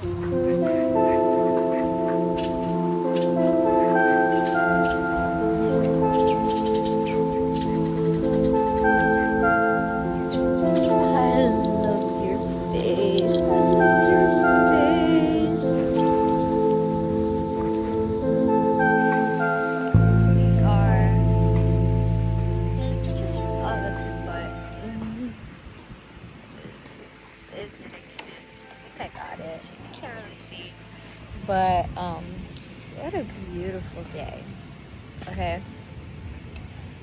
love your face. I love your face. We are. Oh, that's his butt. Did I get it? I think I got it. I can't really see. But what a beautiful day. Okay.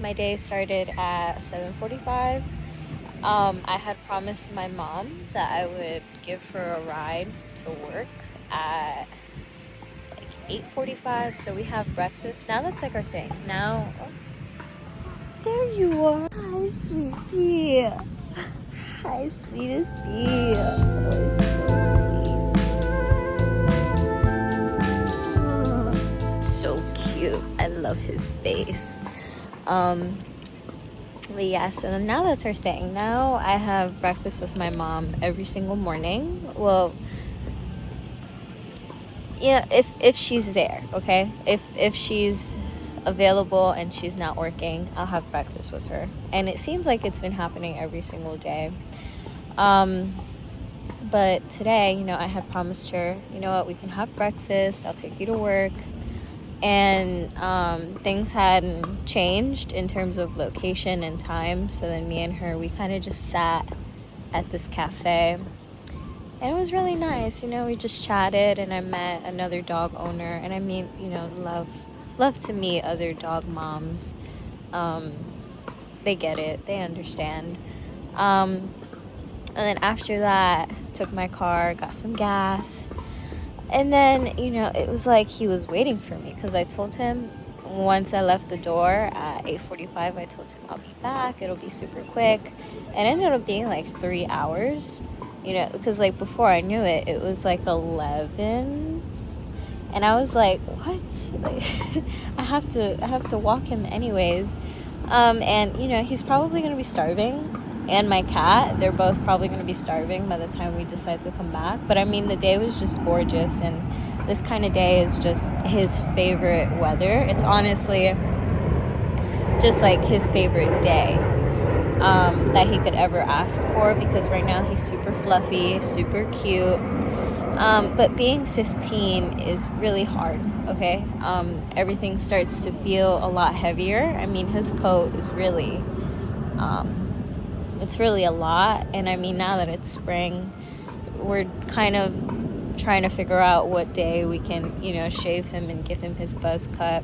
My day started at 7:45. I had promised my mom that I would give her a ride to work at like 8:45. So we have breakfast. Now that's like our thing. Now, oh, there you are. Hi, sweet pea. Hi, sweetest pea. Oh, it's so sweet. So cute. I love his face. But yeah, so now that's our thing. Now I have breakfast with my mom every single morning. Well, yeah, if she's there, okay? If she's available and she's not working, I'll have breakfast with her. And it seems like it's been happening every single day. But today, I had promised her, you know what, we can have breakfast. I'll take you to work. And things hadn't changed in terms of location and time. So then me and her, we kind of just sat at this cafe. And it was really nice. We just chatted and I met another dog owner. And I mean, love to meet other dog moms. They get it. They understand. And then after that, took my car, got some gas. And then, it was like he was waiting for me because I told him once I left the door at 8:45, I told him I'll be back. It'll be super quick. It ended up being like 3 hours, because like before I knew it, it was like 11. And I was like, what? Like, I have to walk him anyways. And, he's probably going to be starving. And my cat, they're both probably going to be starving by the time we decide to come back. But I mean, the day was just gorgeous, and this kind of day is just his favorite weather. It's honestly just like his favorite day that he could ever ask for, because right now he's super fluffy, super cute. But being 15 is really hard, okay? Everything starts to feel a lot heavier. I mean, his coat is really... it's really a lot. And I mean, now that it's spring, we're kind of trying to figure out what day we can, shave him and give him his buzz cut.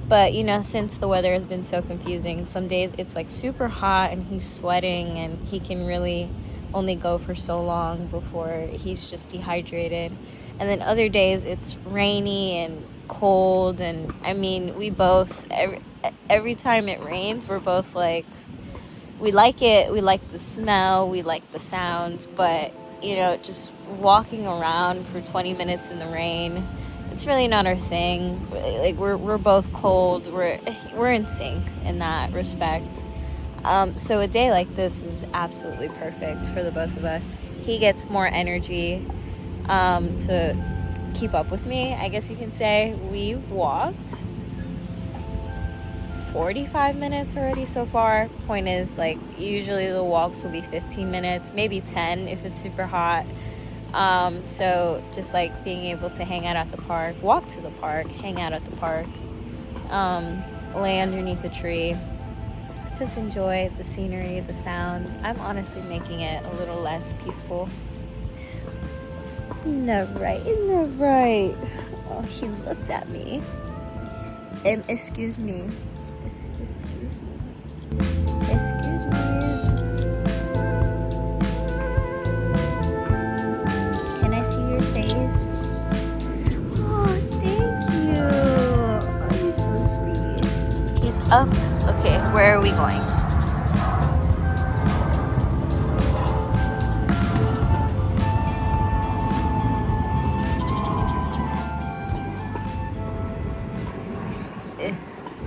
But, since the weather has been so confusing, some days it's like super hot and he's sweating and he can really only go for so long before he's just dehydrated. And then other days it's rainy and cold. And I mean, we both, every time it rains, we're both like, we like it, we like the smell, we like the sounds, but, just walking around for 20 minutes in the rain, it's really not our thing. Like, we're both cold, we're in sync in that respect. So a day like this is absolutely perfect for the both of us. He gets more energy to keep up with me, I guess you can say. We've walked 45 minutes already so far. Point is, like, usually the walks will be 15 minutes, maybe 10 if it's super hot. So just like being able to hang out at the park, walk to the park, hang out at the park, lay underneath a tree, just enjoy the scenery, the sounds. I'm honestly making it a little less peaceful. Isn't that right? Isn't that right? Oh, he looked at me. Excuse me. Excuse me. Excuse me. Can I see your face? Oh, thank you. Oh, you're so sweet. He's up. Okay, where are we going?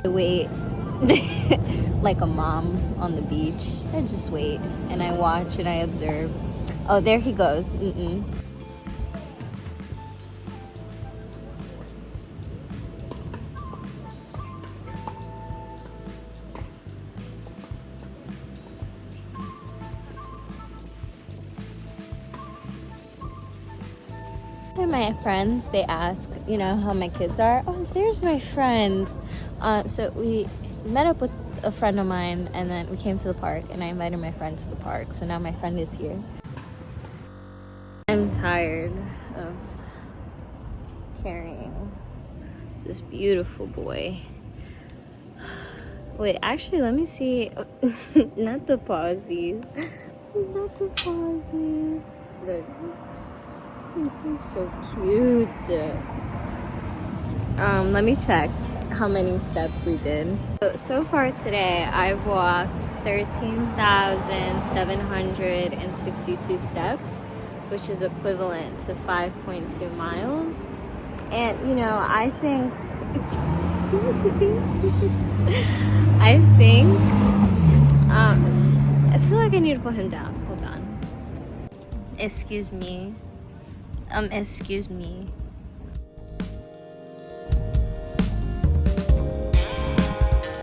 I wait like a mom on the beach. I just wait and I watch and I observe. Oh, there he goes. And my friends, they ask, you know, how my kids are. Oh, there's my friend. So we met up with a friend of mine, and then we came to the park, and I invited my friend to the park. So now my friend is here. I'm tired of carrying this beautiful boy. Wait, actually, let me see. Not the pausies. Not the pausies. Look. He's so cute. Let me check how many steps we did. So far today, I've walked 13,762 steps, which is equivalent to 5.2 miles. And, you know, I think I feel like I need to put him down. Hold on. Excuse me. Excuse me.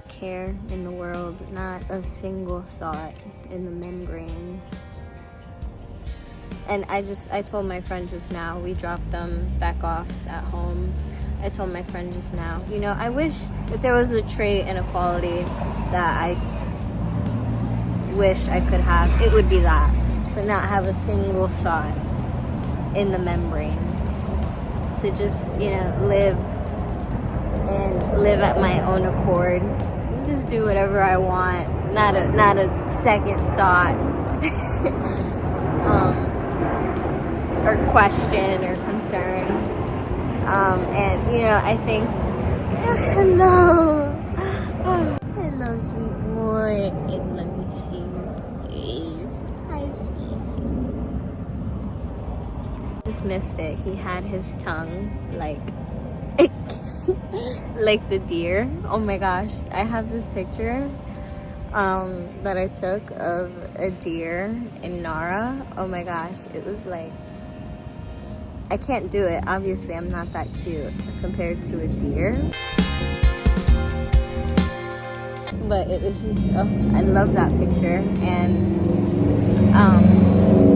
Care in the world, not a single thought in the membrane. And I told my friend just now, we dropped them back off at home. I told my friend just now, you know, I wish if there was a trait and a quality that I wish I could have, it would be that. To not have a single thought in the membrane. To just, you know, live at my own accord. Just do whatever I want. Not a second thought. Or question or concern. And, you know, I think, hello. Oh, hello, sweet boy. And let me see your face. Hi, sweet. Just missed it. He had his tongue like like the deer. Oh my gosh. I have this picture that I took of a deer in Nara. Oh my gosh. It was like, I can't do it. Obviously, I'm not that cute compared to a deer. But it was just, oh, I love that picture. And,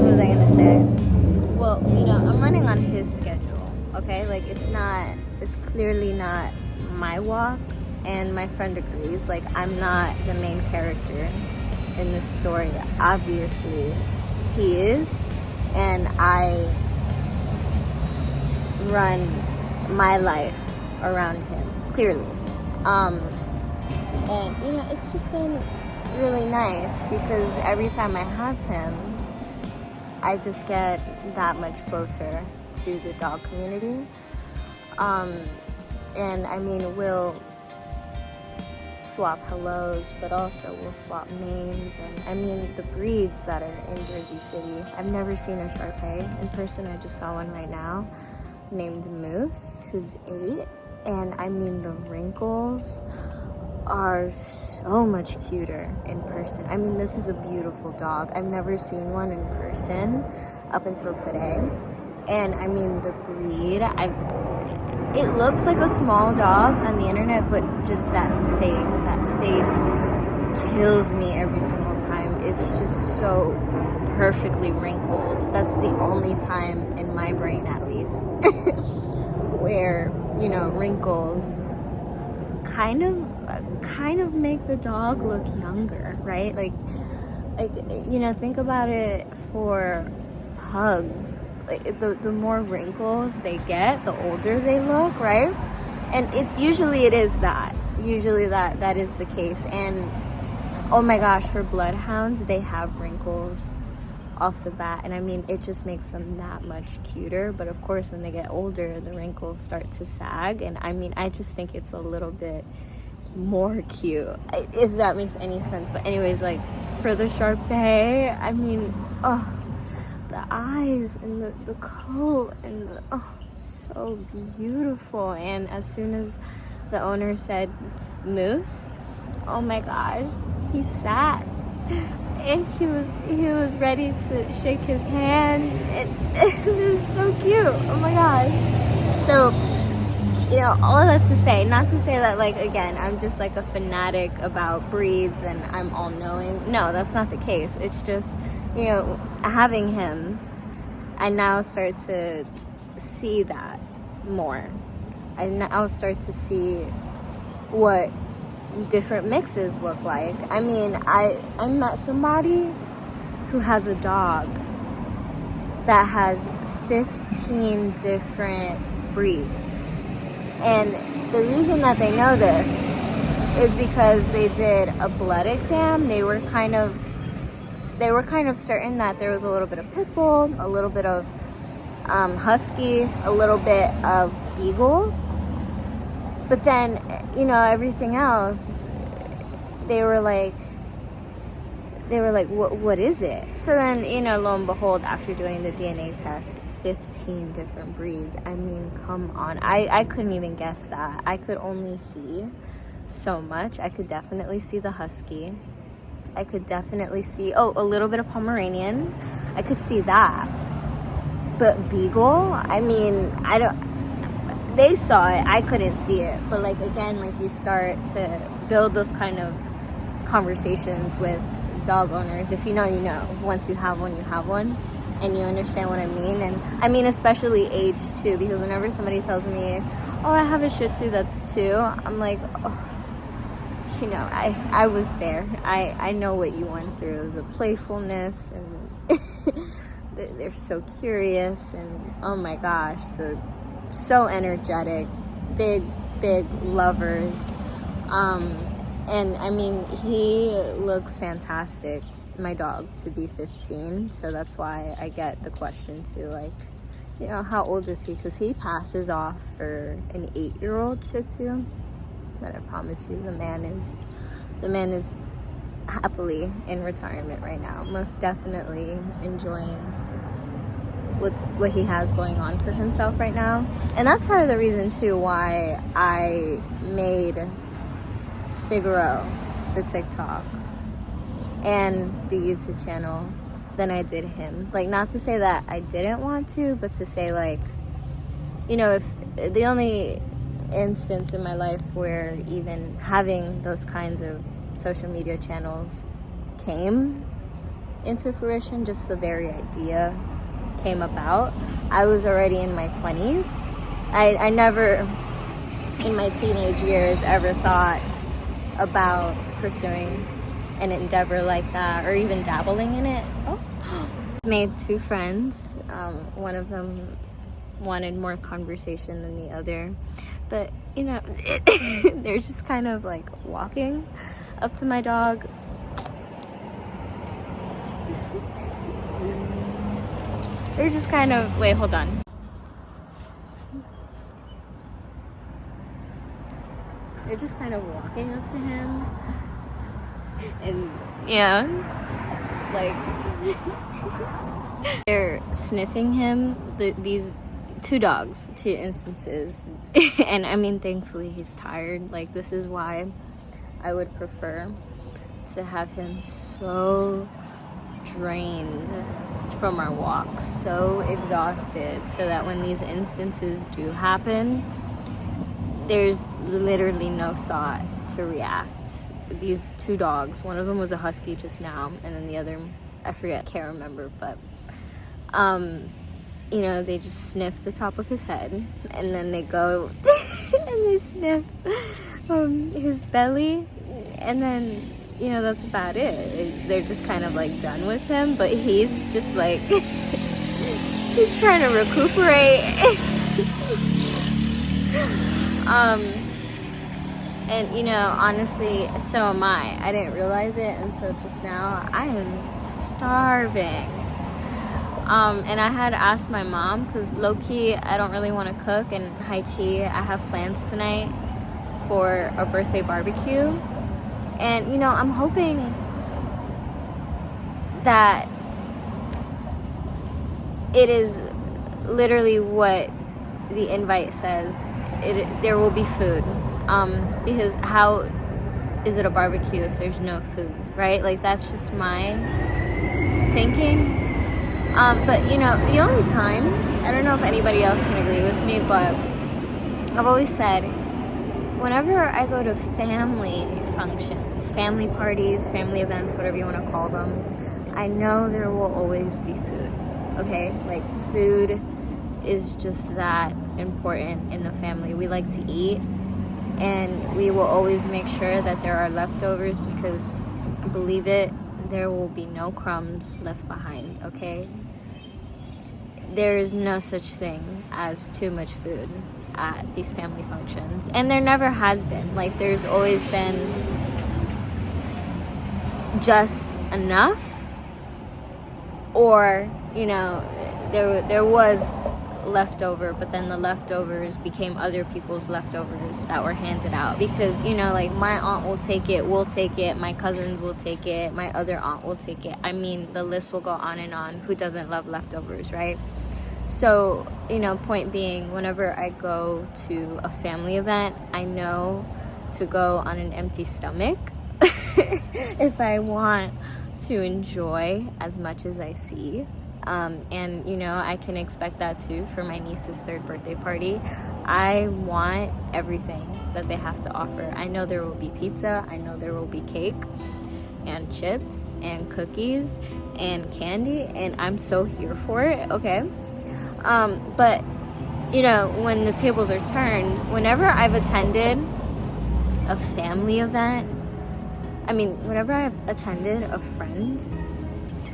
what was I gonna say? Well, you know, I'm running on his schedule, okay? Like, it's clearly not my walk. And my friend agrees, like, I'm not the main character in this story. Obviously, he is. And I run my life around him, clearly. And, you know, it's just been really nice because every time I have him, I just get that much closer to the dog community. And, I mean, we'll swap hellos, but also we'll swap names. And, I mean, the breeds that are in Jersey City, I've never seen a Shar-Pei in person. I just saw one right now, named Moose, who's 8, and I mean the wrinkles are so much cuter in person. I mean, this is a beautiful dog. I've never seen one in person up until today. And I mean the breed, it looks like a small dog on the internet, but just that face kills me every single time. It's just so perfectly wrinkled. That's the only time in my brain, at least, where, you know, wrinkles kind of make the dog look younger, right? Like, you know, think about it for pugs. Like, the more wrinkles they get, the older they look, right? And usually it is that. Usually that is the case. And oh my gosh, for bloodhounds, they have wrinkles off the bat, and I mean, it just makes them that much cuter. But of course, when they get older, the wrinkles start to sag, and I mean, I just think it's a little bit more cute, if that makes any sense. But anyways, like, for the Shar-Pei, I mean, oh, the eyes and the coat and so beautiful. And as soon as the owner said Moose, oh my gosh, he sat and he was ready to shake his hand. It was so cute. Oh my gosh. So, you know, all of that to say, not to say that, like, again, I'm just like a fanatic about breeds and I'm all knowing. No, that's not the case. It's just, you know, having him, I now start to see that more. I'll start to see what different mixes look like. I mean, I met somebody who has a dog that has 15 different breeds. And the reason that they know this is because they did a blood exam. They were kind of certain that there was a little bit of pit bull, a little bit of husky, a little bit of beagle. But then, everything else, they were like, what is it? So then, lo and behold, after doing the DNA test, 15 different breeds. I mean, come on. I couldn't even guess that. I could only see so much. I could definitely see the husky. I could definitely see, a little bit of Pomeranian. I could see that. But beagle, I mean, they saw it. I couldn't see it. But again, you start to build those kind of conversations with dog owners. If you know, you know. Once you have one, you have one. And you understand what I mean. And I mean, especially age too, because whenever somebody tells me, I have a Shih Tzu that's 2, I'm like, I was there. I know what you went through. The playfulness, and they're so curious, and oh my gosh, so energetic, big lovers. And I mean, he looks fantastic, my dog, to be 15. So that's why I get the question too, how old is he? Because he passes off for an 8-year-old Shih Tzu. But I promise you, the man is happily in retirement right now, most definitely enjoying what he has going on for himself right now. And that's part of the reason too why I made Figaro the TikTok and the YouTube channel than I did him. Not to say that I didn't want to, but to say if the only instance in my life where even having those kinds of social media channels came into fruition, just the very idea came about, I was already in my 20s. I never in my teenage years ever thought about pursuing an endeavor like that, or even dabbling in it. Made 2 friends. One of them wanted more conversation than the other, but they're just kind of walking up to my dog. They're just kind of, wait, hold on. They're just kind of walking up to him, and they're sniffing him. These 2 dogs, 2 instances. And I mean, thankfully he's tired. This is why I would prefer to have him so drained from our walks, so exhausted, so that when these instances do happen, there's literally no thought to react. These 2 dogs, one of them was a husky just now, and then the other, I forget, can't remember, but they just sniff the top of his head, and then they go and they sniff his belly, and then that's about it. They're just kind of done with him, but he's just he's trying to recuperate. And honestly, so am I. I didn't realize it until just now. I am starving. And I had asked my mom, because low-key I don't really want to cook, and high-key I have plans tonight for a birthday barbecue. And I'm hoping that it is literally what the invite says. There will be food, because how is it a barbecue if there's no food, right? That's just my thinking. But the only time, I don't know if anybody else can agree with me, but I've always said, whenever I go to family functions, family parties, family events, whatever you want to call them, I know there will always be food, okay? Food is just that important in the family. We like to eat, and we will always make sure that there are leftovers, because believe it, there will be no crumbs left behind, okay? There is no such thing as too much food at these family functions, and there never has been. Like, there's always been just enough, or, you know, there was leftover, but then the leftovers became other people's leftovers that were handed out, because, you know, like, my aunt will take it, we'll take it, my cousins will take it, my other aunt will take it. I mean, the list will go on and on. Who doesn't love leftovers, right? So, you know, point being, whenever I go to a family event, I know to go on an empty stomach if I want to enjoy as much as I see. And, you know, I can expect that too for my niece's 3rd birthday party. I want everything that they have to offer. I know there will be pizza. I know there will be cake and chips and cookies and candy, and I'm so here for it, okay? But, you know, when the tables are turned, whenever I've attended a family event, whenever I've attended a friend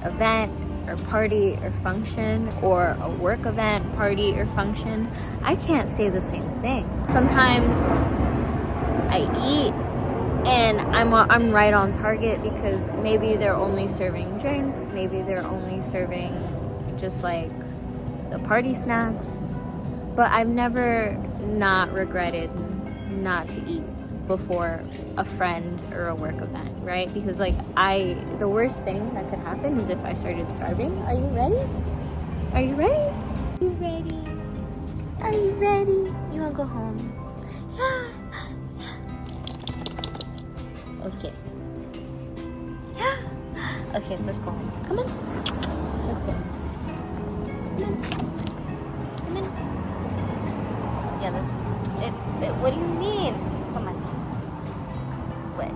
event or party or function, or a work event, party or function, I can't say the same thing. Sometimes I eat and I'm right on target, because maybe they're only serving drinks, maybe they're only serving just like the party snacks, but I've never not regretted not to eat before a friend or a work event, right? Because, like, the worst thing that could happen is if I started starving. Are you ready? Are you ready? Are you ready? Are you ready? You wanna go home? Yeah. Okay. Yeah. Okay, let's go home. Come on. Let's go. Come on. Come on. Yeah, let's. What do you mean? Come on. What?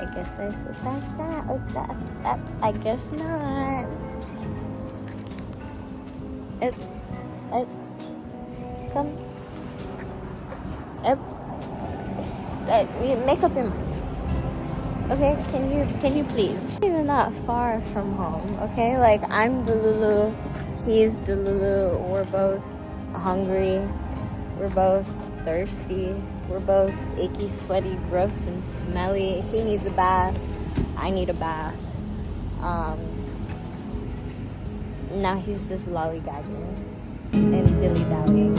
I guess I sit back down. I guess not. Come. Make up your mind. Okay, can you please? We're not far from home, okay? Like, I'm Delulu, he's Delulu, we're both hungry, we're both thirsty, we're both icky, sweaty, gross, and smelly. He needs a bath, I need a bath. Now he's just lollygagging and dilly-dallying.